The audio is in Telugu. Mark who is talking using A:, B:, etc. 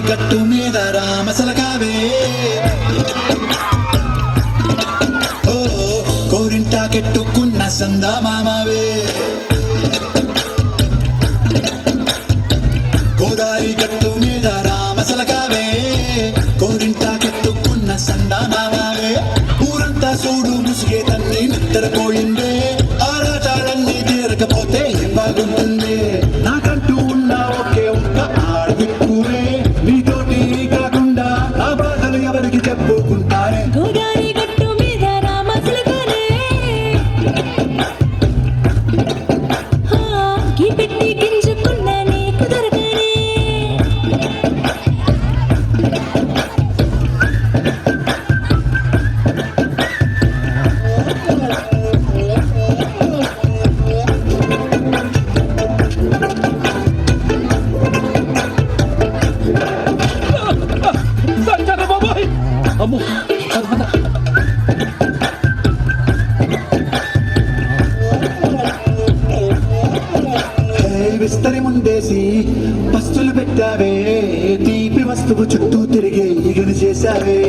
A: గట్టు మీద రామసలకావే ఓ కోరింటాకెట్టుకున్న సందా మామవే గోదారి గట్టు మీద రామసలకావే కోరింటాకెట్టుకున్న సందా మామవే ఊరంతా చూడు ముసిగే తన్ని నిద్రపోయిందే ఆరాటాలన్నీ తీరకపోతే ఏం బాగుంటుంది నాకంటూ ఉన్న ఒకే ఒక్క ఆడదిక్కువే నీతోటి కాకుండా నా బాధలు ఎవరికి చెప్పుకుంటారే
B: గోదారి గట్టు మీద రామచిలకనే గీ పెట్టి గింజుకున్న నీకు దొరకనే
C: అమ్మో
A: విస్తరి ముందేసి పస్తులు పెట్టావే తీపి వస్తువు చుట్టూ తిరిగే ఈగను చేశావే